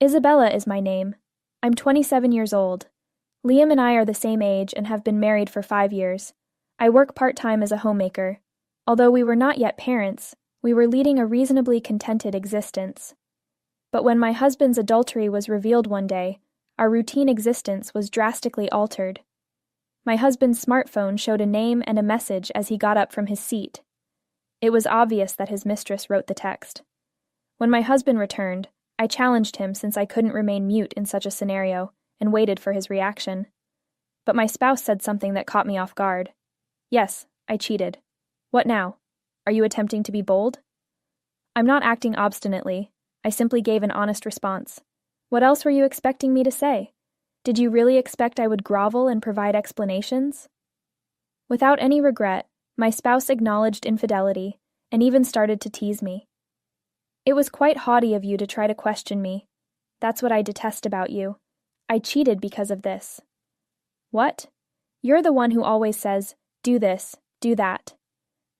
Isabella is my name. I'm 27 years old. Liam and I are the same age and have been married for 5 years. I work part-time as a homemaker. Although we were not yet parents, we were leading a reasonably contented existence. But when my husband's adultery was revealed one day, our routine existence was drastically altered. My husband's smartphone showed a name and a message as he got up from his seat. It was obvious that his mistress wrote the text. When my husband returned, I challenged him since I couldn't remain mute in such a scenario, and waited for his reaction. But my spouse said something that caught me off guard. Yes, I cheated. What now? Are you attempting to be bold? I'm not acting obstinately. I simply gave an honest response. What else were you expecting me to say? Did you really expect I would grovel and provide explanations? Without any regret, my spouse acknowledged infidelity and even started to tease me. It was quite haughty of you to try to question me. That's what I detest about you. I cheated because of this. What? You're the one who always says, do this, do that.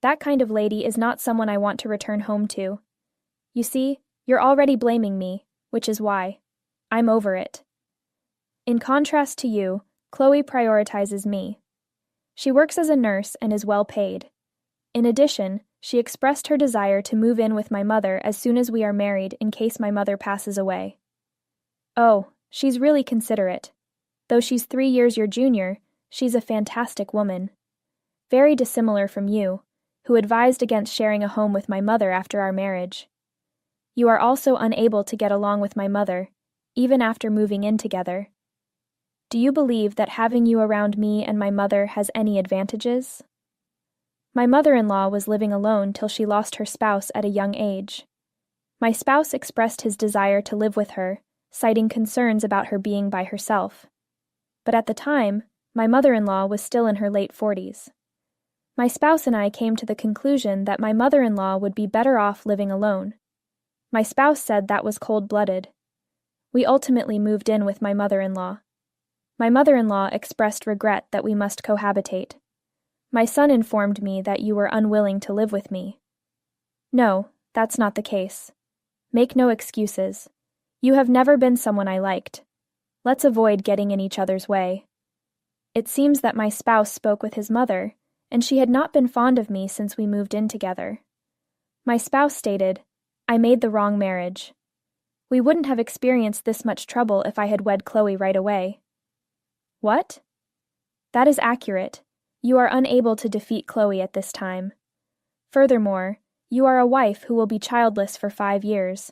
That kind of lady is not someone I want to return home to. You see, you're already blaming me, which is why. I'm over it. In contrast to you, Chloe prioritizes me. She works as a nurse and is well paid. In addition, she expressed her desire to move in with my mother as soon as we are married in case my mother passes away. Oh, she's really considerate. Though she's 3 years your junior, she's a fantastic woman. Very dissimilar from you, who advised against sharing a home with my mother after our marriage. You are also unable to get along with my mother, even after moving in together. Do you believe that having you around me and my mother has any advantages? My mother-in-law was living alone till she lost her spouse at a young age. My spouse expressed his desire to live with her, citing concerns about her being by herself. But at the time, my mother-in-law was still in her late 40s. My spouse and I came to the conclusion that my mother-in-law would be better off living alone. My spouse said that was cold-blooded. We ultimately moved in with my mother-in-law. My mother-in-law expressed regret that we must cohabitate. My son informed me that you were unwilling to live with me. No, that's not the case. Make no excuses. You have never been someone I liked. Let's avoid getting in each other's way. It seems that my spouse spoke with his mother, and she had not been fond of me since we moved in together. My spouse stated, I made the wrong marriage. We wouldn't have experienced this much trouble if I had wed Chloe right away. What? That is accurate. You are unable to defeat Chloe at this time. Furthermore, you are a wife who will be childless for 5 years.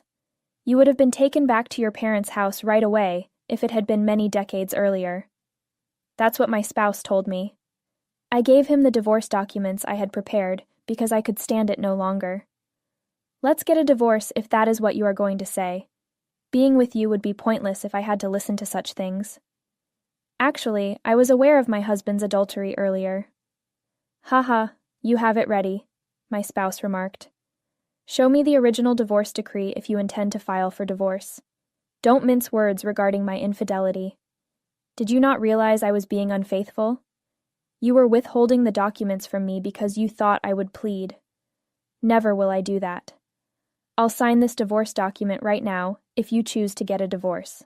You would have been taken back to your parents' house right away if it had been many decades earlier. That's what my spouse told me. I gave him the divorce documents I had prepared because I could stand it no longer. Let's get a divorce if that is what you are going to say. Being with you would be pointless if I had to listen to such things. Actually, I was aware of my husband's adultery earlier. Haha, you have it ready, my spouse remarked. Show me the original divorce decree if you intend to file for divorce. Don't mince words regarding my infidelity. Did you not realize I was being unfaithful? You were withholding the documents from me because you thought I would plead. Never will I do that. I'll sign this divorce document right now if you choose to get a divorce.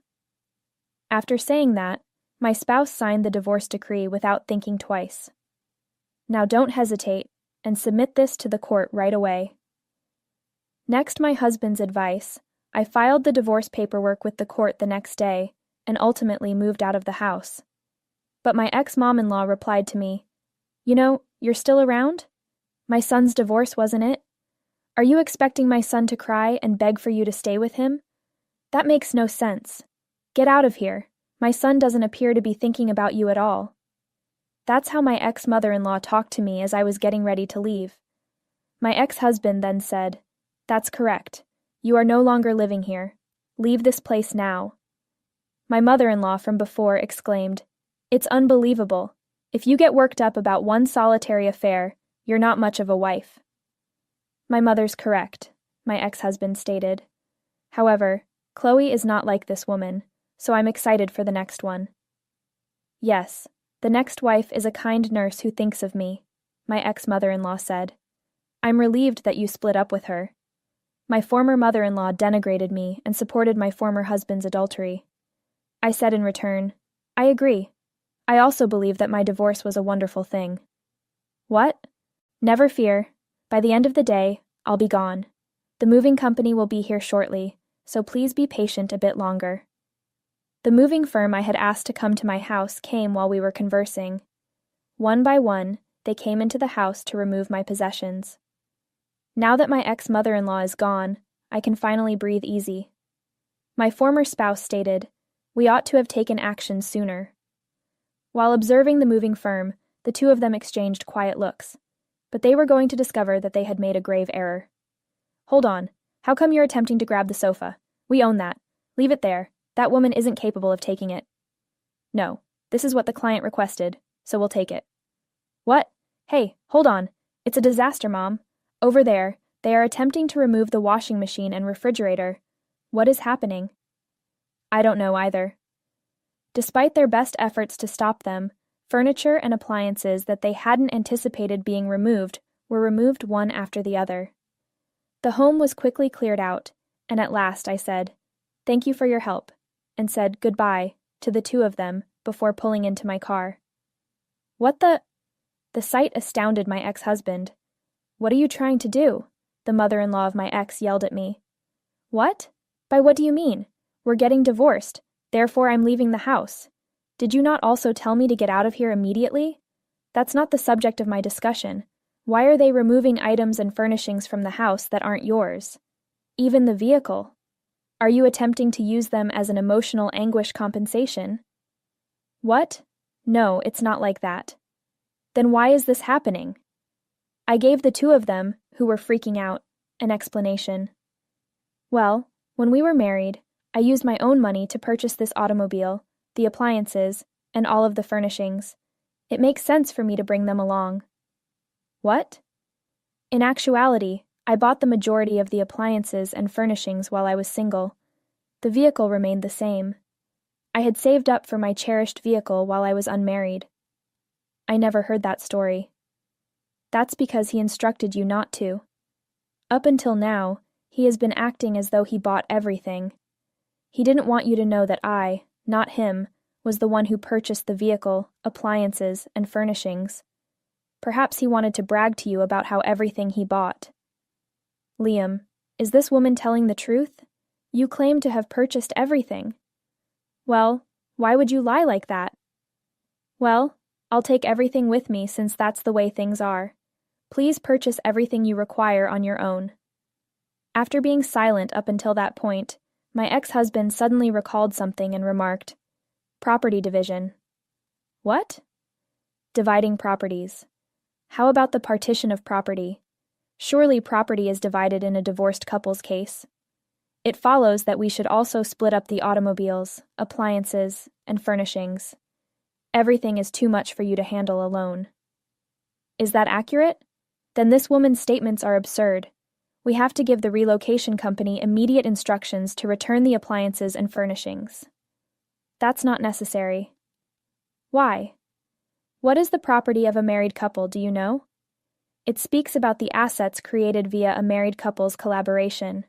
After saying that, my spouse signed the divorce decree without thinking twice. Now don't hesitate, and submit this to the court right away. Next my husband's advice, I filed the divorce paperwork with the court the next day, and ultimately moved out of the house. But my ex-mom-in-law replied to me, You know, you're still around? My son's divorce, wasn't it? Are you expecting my son to cry and beg for you to stay with him? That makes no sense. Get out of here. My son doesn't appear to be thinking about you at all. That's how my ex-mother-in-law talked to me as I was getting ready to leave. My ex-husband then said, That's correct. You are no longer living here. Leave this place now. My mother-in-law from before exclaimed, It's unbelievable. If you get worked up about one solitary affair, you're not much of a wife. My mother's correct, my ex-husband stated. However, Chloe is not like this woman, so I'm excited for the next one. Yes, the next wife is a kind nurse who thinks of me, my ex-mother-in-law said. I'm relieved that you split up with her. My former mother-in-law denigrated me and supported my former husband's adultery. I said in return, I agree. I also believe that my divorce was a wonderful thing. What? Never fear. By the end of the day, I'll be gone. The moving company will be here shortly, so please be patient a bit longer. The moving firm I had asked to come to my house came while we were conversing. One by one, they came into the house to remove my possessions. Now that my ex-mother-in-law is gone, I can finally breathe easy. My former spouse stated, we ought to have taken action sooner. While observing the moving firm, the two of them exchanged quiet looks, but they were going to discover that they had made a grave error. Hold on, how come you're attempting to grab the sofa? We own that. Leave it there. That woman isn't capable of taking it. No, this is what the client requested, so we'll take it. What? Hey, hold on. It's a disaster, Mom. Over there, they are attempting to remove the washing machine and refrigerator. What is happening? I don't know either. Despite their best efforts to stop them, furniture and appliances that they hadn't anticipated being removed were removed one after the other. The home was quickly cleared out, and at last I said, "Thank you for your help," and said goodbye to the two of them before pulling into my car. What the? The sight astounded my ex-husband. What are you trying to do? The mother-in-law of my ex yelled at me. What? By what do you mean? We're getting divorced, therefore I'm leaving the house. Did you not also tell me to get out of here immediately? That's not the subject of my discussion. Why are they removing items and furnishings from the house that aren't yours? Even the vehicle. Are you attempting to use them as an emotional anguish compensation? What? No, it's not like that. Then why is this happening? I gave the two of them, who were freaking out, an explanation. Well, when we were married, I used my own money to purchase this automobile, the appliances, and all of the furnishings. It makes sense for me to bring them along. What? In actuality, I bought the majority of the appliances and furnishings while I was single. The vehicle remained the same. I had saved up for my cherished vehicle while I was unmarried. I never heard that story. That's because he instructed you not to. Up until now, he has been acting as though he bought everything. He didn't want you to know that I, not him, was the one who purchased the vehicle, appliances, and furnishings. Perhaps he wanted to brag to you about how everything he bought. Liam, is this woman telling the truth? You claim to have purchased everything. Well, why would you lie like that? Well, I'll take everything with me since that's the way things are. Please purchase everything you require on your own. After being silent up until that point, my ex-husband suddenly recalled something and remarked, "Property division." What? Dividing properties. How about the partition of property? Surely property is divided in a divorced couple's case. It follows that we should also split up the automobiles, appliances, and furnishings. Everything is too much for you to handle alone. Is that accurate? Then this woman's statements are absurd. We have to give the relocation company immediate instructions to return the appliances and furnishings. That's not necessary. Why? What is the property of a married couple, do you know? It speaks about the assets created via a married couple's collaboration.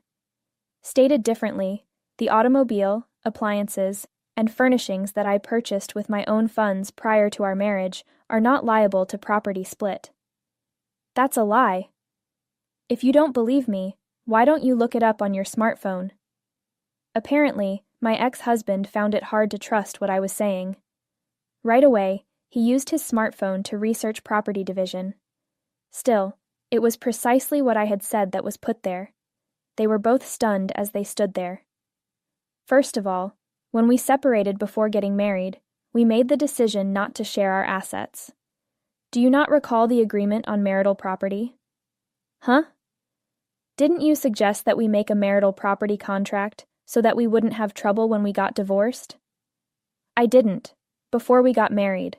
Stated differently, the automobile, appliances, and furnishings that I purchased with my own funds prior to our marriage are not liable to property split. That's a lie. If you don't believe me, why don't you look it up on your smartphone? Apparently, my ex-husband found it hard to trust what I was saying. Right away, he used his smartphone to research property division. Still, it was precisely what I had said that was put there. They were both stunned as they stood there. First of all, when we separated before getting married, we made the decision not to share our assets. Do you not recall the agreement on marital property? Huh? Didn't you suggest that we make a marital property contract so that we wouldn't have trouble when we got divorced? I didn't, before we got married.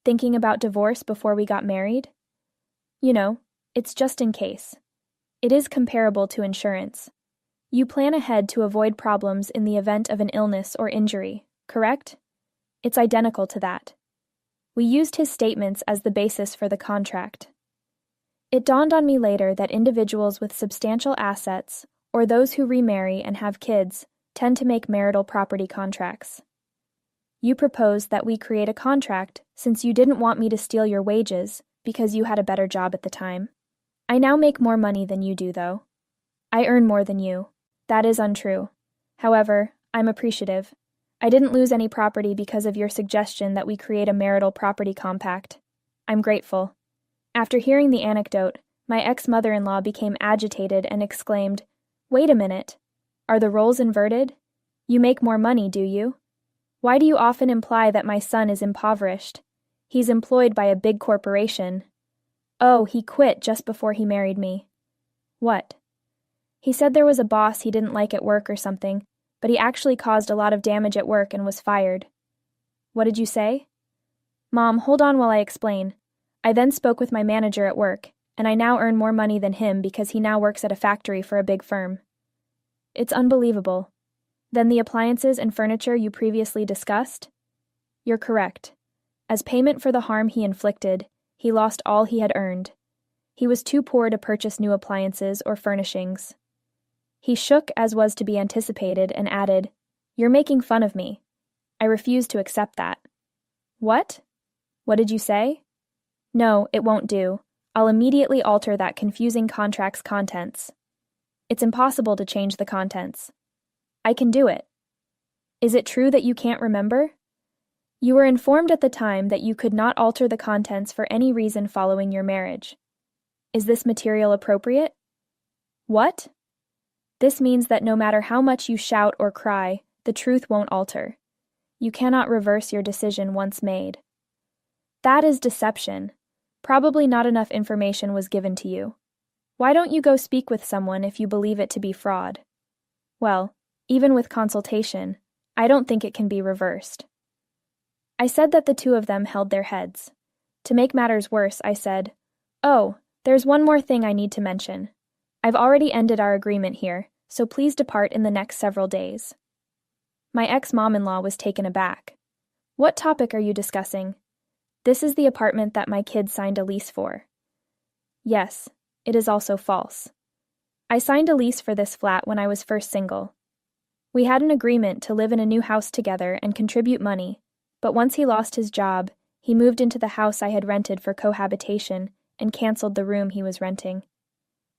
Thinking about divorce before we got married? You know, it's just in case. It is comparable to insurance. You plan ahead to avoid problems in the event of an illness or injury, correct? It's identical to that. We used his statements as the basis for the contract. It dawned on me later that individuals with substantial assets, or those who remarry and have kids, tend to make marital property contracts. You proposed that we create a contract since you didn't want me to steal your wages because you had a better job at the time. I now make more money than you do, though. I earn more than you. That is untrue. However, I'm appreciative. I didn't lose any property because of your suggestion that we create a marital property compact. I'm grateful. After hearing the anecdote, my ex-mother-in-law became agitated and exclaimed, "Wait a minute. Are the roles inverted? You make more money, do you? Why do you often imply that my son is impoverished? He's employed by a big corporation. Oh, he quit just before he married me." "What?" "He said there was a boss he didn't like at work or something, but he actually caused a lot of damage at work and was fired." "What did you say?" "Mom, hold on while I explain. I then spoke with my manager at work, and I now earn more money than him because he now works at a factory for a big firm." "It's unbelievable. Then the appliances and furniture you previously discussed?" "You're correct. As payment for the harm he inflicted, he lost all he had earned. He was too poor to purchase new appliances or furnishings." He shook as was to be anticipated and added, "You're making fun of me. I refuse to accept that." "What? What did you say?" "No, it won't do. I'll immediately alter that confusing contract's contents." "It's impossible to change the contents." "I can do it." "Is it true that you can't remember?" "You were informed at the time that you could not alter the contents for any reason following your marriage." "Is this material appropriate?" "What?" "This means that no matter how much you shout or cry, the truth won't alter. You cannot reverse your decision once made." "That is deception. Probably not enough information was given to you. Why don't you go speak with someone if you believe it to be fraud?" "Well, even with consultation, I don't think it can be reversed." I said that the two of them held their heads. To make matters worse, I said, "Oh, there's one more thing I need to mention. I've already ended our agreement here, so please depart in the next several days." My ex-mom-in-law was taken aback. "What topic are you discussing?" "This is the apartment that my kids signed a lease for." "Yes, it is also false. I signed a lease for this flat when I was first single. We had an agreement to live in a new house together and contribute money, but once he lost his job, he moved into the house I had rented for cohabitation and canceled the room he was renting.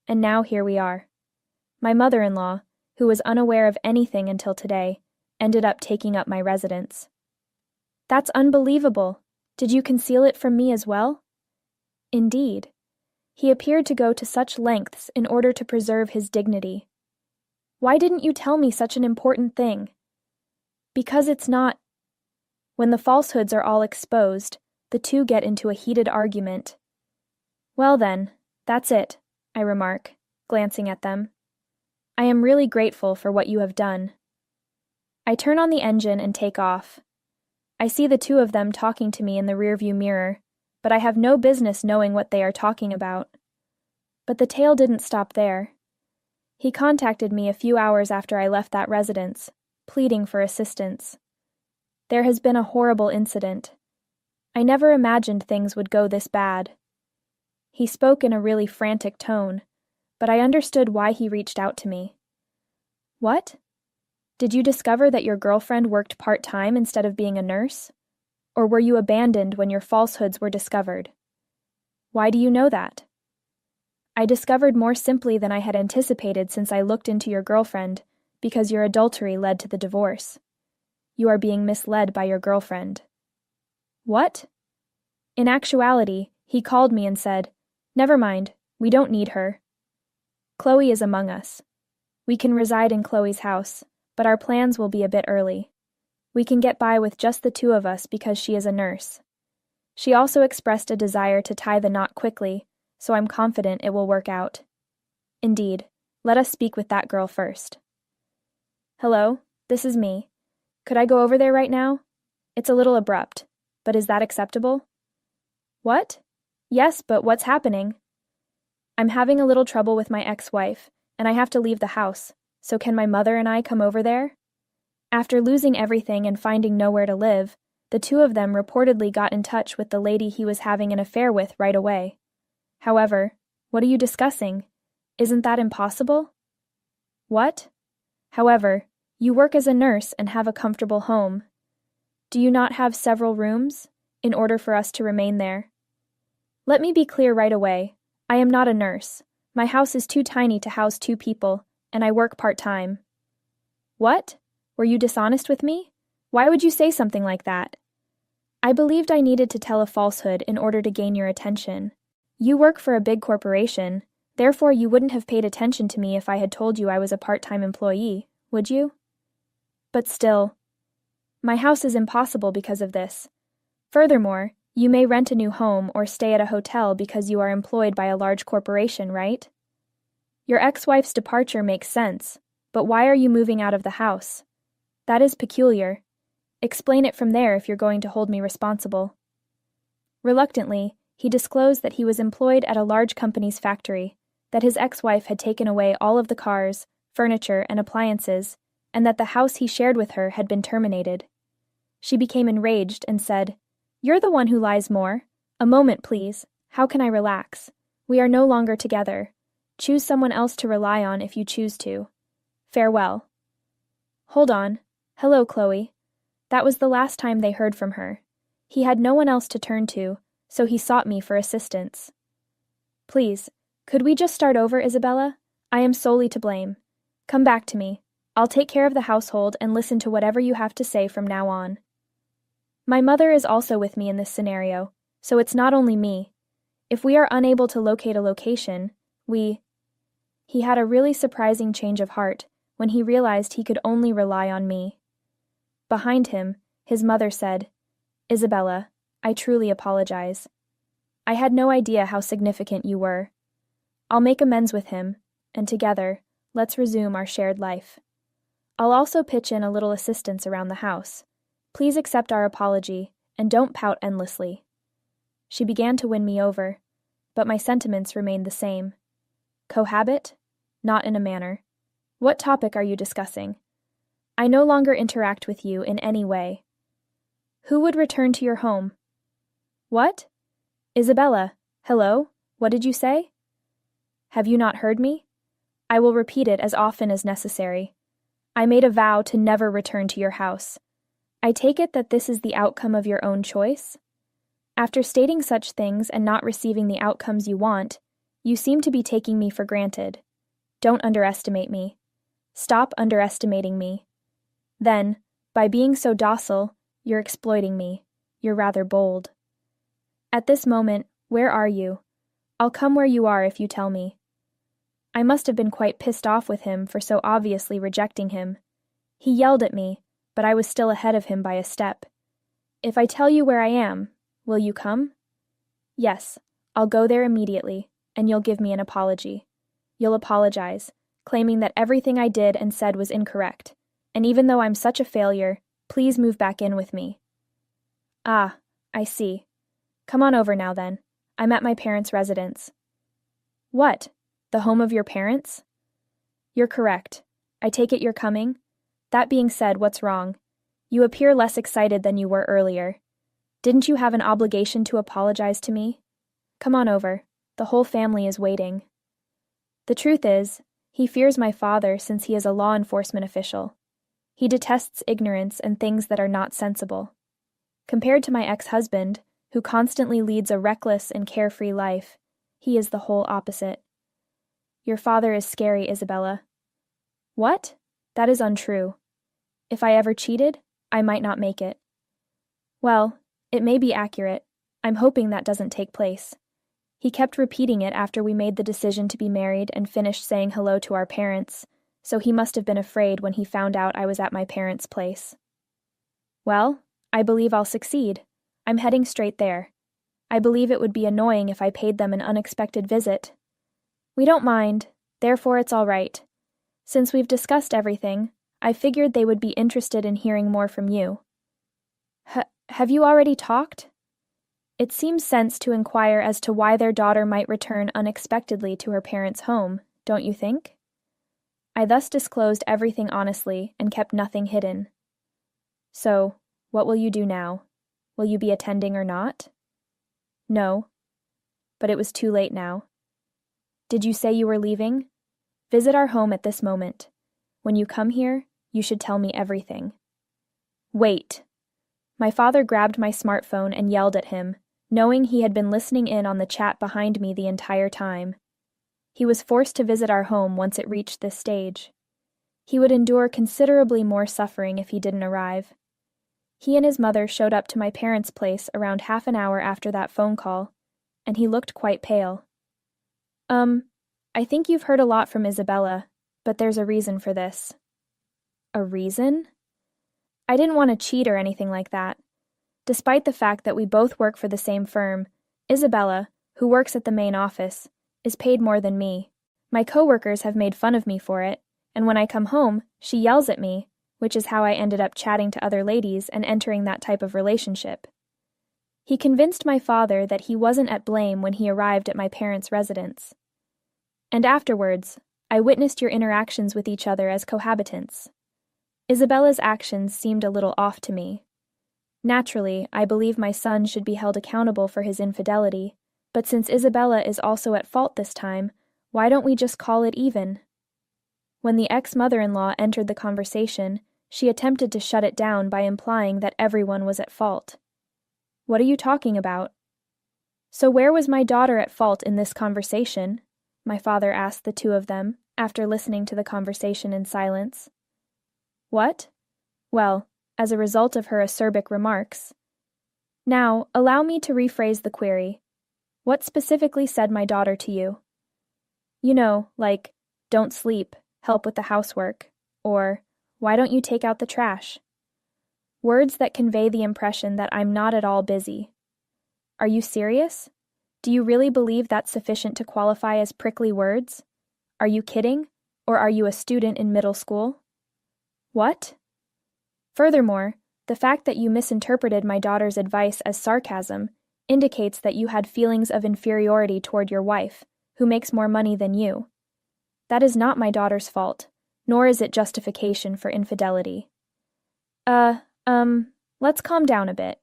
And now here we are. My mother-in-law, who was unaware of anything until today, ended up taking up my residence." "That's unbelievable. Did you conceal it from me as well?" "Indeed. He appeared to go to such lengths in order to preserve his dignity." "Why didn't you tell me such an important thing?" "Because it's not—" When the falsehoods are all exposed, the two get into a heated argument. "Well then, that's it," I remark, glancing at them. "I am really grateful for what you have done." I turn on the engine and take off. I see the two of them talking to me in the rearview mirror, but I have no business knowing what they are talking about. But the tale didn't stop there. He contacted me a few hours after I left that residence, pleading for assistance. There has been a horrible incident. I never imagined things would go this bad. He spoke in a really frantic tone, but I understood why he reached out to me. "What? Did you discover that your girlfriend worked part-time instead of being a nurse? Or were you abandoned when your falsehoods were discovered?" "Why do you know that?" "I discovered more simply than I had anticipated since I looked into your girlfriend, because your adultery led to the divorce. You are being misled by your girlfriend." "What?" "In actuality, he called me and said, 'Never mind, we don't need her. Chloe is among us. We can reside in Chloe's house, but our plans will be a bit early. We can get by with just the two of us because she is a nurse. She also expressed a desire to tie the knot quickly, so I'm confident it will work out. Indeed, let us speak with that girl first." "Hello, this is me. Could I go over there right now? It's a little abrupt, but is that acceptable?" "What? Yes, but what's happening?" "I'm having a little trouble with my ex-wife, and I have to leave the house, so can my mother and I come over there?" After losing everything and finding nowhere to live, the two of them reportedly got in touch with the lady he was having an affair with right away. However, what are you discussing? Isn't that impossible?" What? However, you work as a nurse and have a comfortable home. Do you not have several rooms, in order for us to remain there? Let me be clear right away. I am not a nurse. My house is too tiny to house 2 people, and I work part-time. What? Were you dishonest with me? Why would you say something like that? I believed I needed to tell a falsehood in order to gain your attention. You work for a big corporation, therefore you wouldn't have paid attention to me if I had told you I was a part-time employee, would you? But still, my house is impossible because of this. Furthermore, you may rent a new home or stay at a hotel because you are employed by a large corporation, right? Your ex-wife's departure makes sense, but why are you moving out of the house? That is peculiar. Explain it from there if you're going to hold me responsible. Reluctantly, he disclosed that he was employed at a large company's factory, that his ex-wife had taken away all of the cars, furniture, and appliances, and that the house he shared with her had been terminated. She became enraged and said, "You're the one who lies more. A moment, please. How can I relax? We are no longer together. Choose someone else to rely on if you choose to. Farewell." Hold on. Hello, Chloe. That was the last time they heard from her. He had no one else to turn to, so he sought me for assistance. Please, could we just start over, Isabella? I am solely to blame. Come back to me. I'll take care of the household and listen to whatever you have to say from now on. My mother is also with me in this scenario, so it's not only me. If we are unable to locate a location, He had a really surprising change of heart when he realized he could only rely on me. Behind him, his mother said, "Isabella, I truly apologize. I had no idea how significant you were. I'll make amends with him, and together, let's resume our shared life. I'll also pitch in a little assistance around the house. Please accept our apology, and don't pout endlessly." She began to win me over, but my sentiments remained the same. Cohabit? Not in a manner. What topic are you discussing? I no longer interact with you in any way. Who would return to your home? What? Isabella, hello? What did you say? Have you not heard me? I will repeat it as often as necessary. I made a vow to never return to your house. I take it that this is the outcome of your own choice? After stating such things and not receiving the outcomes you want, you seem to be taking me for granted. Don't underestimate me. Stop underestimating me. Then, by being so docile, you're exploiting me. You're rather bold. At this moment, where are you? I'll come where you are if you tell me. I must have been quite pissed off with him for so obviously rejecting him. He yelled at me, but I was still ahead of him by a step. If I tell you where I am, will you come? Yes, I'll go there immediately, and you'll give me an apology. You'll apologize, claiming that everything I did and said was incorrect, and even though I'm such a failure, please move back in with me. Ah, I see. Come on over now then. I'm at my parents' residence. What? The home of your parents? You're correct. I take it you're coming? That being said, what's wrong? You appear less excited than you were earlier. Didn't you have an obligation to apologize to me? Come on over. The whole family is waiting. The truth is, he fears my father since he is a law enforcement official. He detests ignorance and things that are not sensible. Compared to my ex-husband, who constantly leads a reckless and carefree life, he is the whole opposite. Your father is scary, Isabella. What? That is untrue. If I ever cheated, I might not make it. Well, it may be accurate. I'm hoping that doesn't take place. He kept repeating it after we made the decision to be married and finished saying hello to our parents, so he must have been afraid when he found out I was at my parents' place. Well, I believe I'll succeed. I'm heading straight there. I believe it would be annoying if I paid them an unexpected visit. We don't mind, therefore it's all right. Since we've discussed everything, I figured they would be interested in hearing more from you. Have you already talked? It seems sense to inquire as to why their daughter might return unexpectedly to her parents' home, don't you think? I thus disclosed everything honestly and kept nothing hidden. So, what will you do now? Will you be attending or not? No. But it was too late now. Did you say you were leaving? Visit our home at this moment. When you come here, you should tell me everything." "Wait." My father grabbed my smartphone and yelled at him, knowing he had been listening in on the chat behind me the entire time. He was forced to visit our home once it reached this stage. He would endure considerably more suffering if he didn't arrive. He and his mother showed up to my parents' place around half an hour after that phone call, and he looked quite pale. I think you've heard a lot from Isabella, but there's a reason for this." "A reason?" "I didn't want to cheat or anything like that. Despite the fact that we both work for the same firm, Isabella, who works at the main office, is paid more than me. My coworkers have made fun of me for it, and when I come home, she yells at me, which is how I ended up chatting to other ladies and entering that type of relationship." He convinced my father that he wasn't at blame when he arrived at my parents' residence. "And afterwards, I witnessed your interactions with each other as cohabitants. Isabella's actions seemed a little off to me. Naturally, I believe my son should be held accountable for his infidelity, but since Isabella is also at fault this time, why don't we just call it even?" When the ex-mother-in-law entered the conversation, she attempted to shut it down by implying that everyone was at fault. "What are you talking about?" "So where was my daughter at fault in this conversation?" my father asked the two of them, after listening to the conversation in silence. "What? Well, as a result of her acerbic remarks. Now, allow me to rephrase the query. What specifically said my daughter to you? You know, like, don't sleep, help with the housework, or why don't you take out the trash? Words that convey the impression that I'm not at all busy. Are you serious? Do you really believe that's sufficient to qualify as prickly words? Are you kidding, or are you a student in middle school? What? Furthermore, the fact that you misinterpreted my daughter's advice as sarcasm indicates that you had feelings of inferiority toward your wife, who makes more money than you. That is not my daughter's fault, nor is it justification for infidelity. Let's calm down a bit.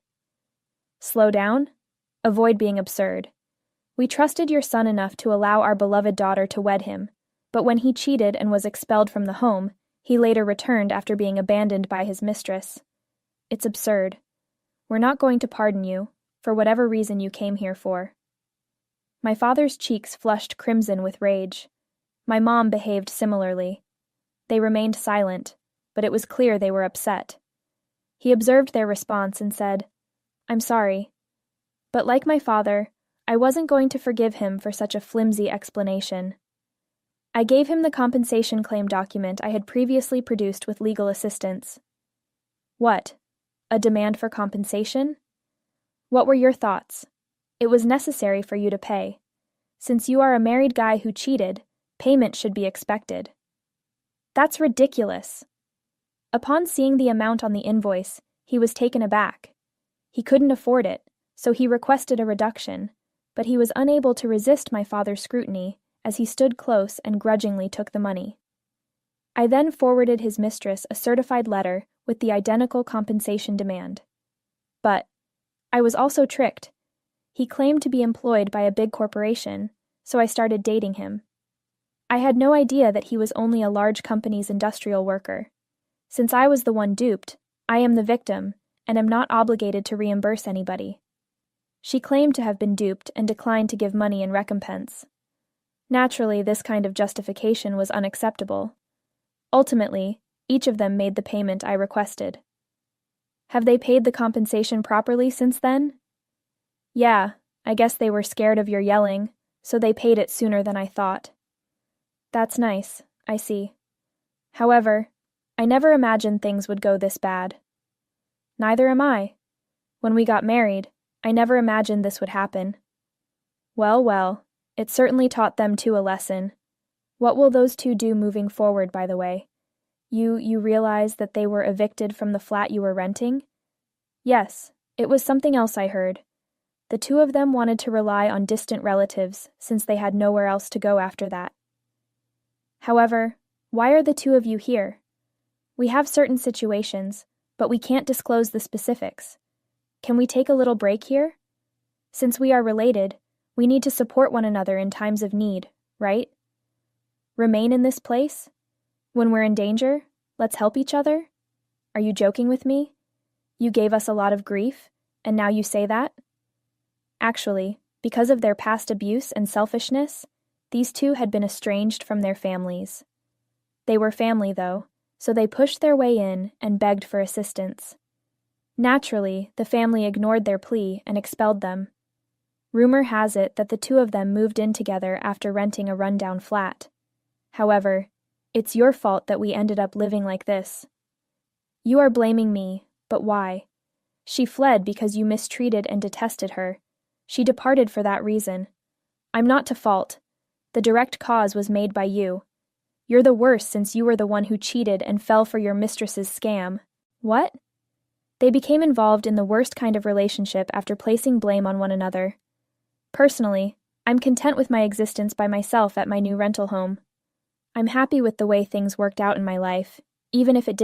Slow down? Avoid being absurd. We trusted your son enough to allow our beloved daughter to wed him, but when he cheated and was expelled from the home, he later returned after being abandoned by his mistress. It's absurd. We're not going to pardon you, for whatever reason you came here for." My father's cheeks flushed crimson with rage. My mom behaved similarly. They remained silent, but it was clear they were upset. He observed their response and said, "I'm sorry. But like my father, I wasn't going to forgive him for such a flimsy explanation." I gave him the compensation claim document I had previously produced with legal assistance. "What? A demand for compensation? What were your thoughts? It was necessary for you to pay. Since you are a married guy who cheated, payment should be expected." "That's ridiculous." Upon seeing the amount on the invoice, he was taken aback. He couldn't afford it, so he requested a reduction, but he was unable to resist my father's scrutiny as he stood close and grudgingly took the money. I then forwarded his mistress a certified letter with the identical compensation demand. But I was also tricked. He claimed to be employed by a big corporation, so I started dating him. I had no idea that he was only a large company's industrial worker. Since I was the one duped, I am the victim and am not obligated to reimburse anybody. She claimed to have been duped and declined to give money in recompense. Naturally, this kind of justification was unacceptable. Ultimately, each of them made the payment I requested. Have they paid the compensation properly since then? Yeah, I guess they were scared of your yelling, so they paid it sooner than I thought. That's nice, I see. However, I never imagined things would go this bad. Neither am I. When we got married, I never imagined this would happen. Well, it certainly taught them two a lesson. What will those two do moving forward, by the way? You realize that they were evicted from the flat you were renting? Yes, it was something else I heard. The two of them wanted to rely on distant relatives since they had nowhere else to go after that. However, why are the two of you here? We have certain situations, but we can't disclose the specifics. Can we take a little break here? Since we are related, we need to support one another in times of need, right? Remain in this place? When we're in danger, let's help each other? Are you joking with me? You gave us a lot of grief, and now you say that? Actually, because of their past abuse and selfishness, these two had been estranged from their families. They were family, though, so they pushed their way in and begged for assistance. Naturally, the family ignored their plea and expelled them. Rumor has it that the two of them moved in together after renting a rundown flat. However, it's your fault that we ended up living like this. You are blaming me, but why? She fled because you mistreated and detested her. She departed for that reason. I'm not to fault. The direct cause was made by you. You're the worst since you were the one who cheated and fell for your mistress's scam. What? They became involved in the worst kind of relationship after placing blame on one another. Personally, I'm content with my existence by myself at my new rental home. I'm happy with the way things worked out in my life, even if it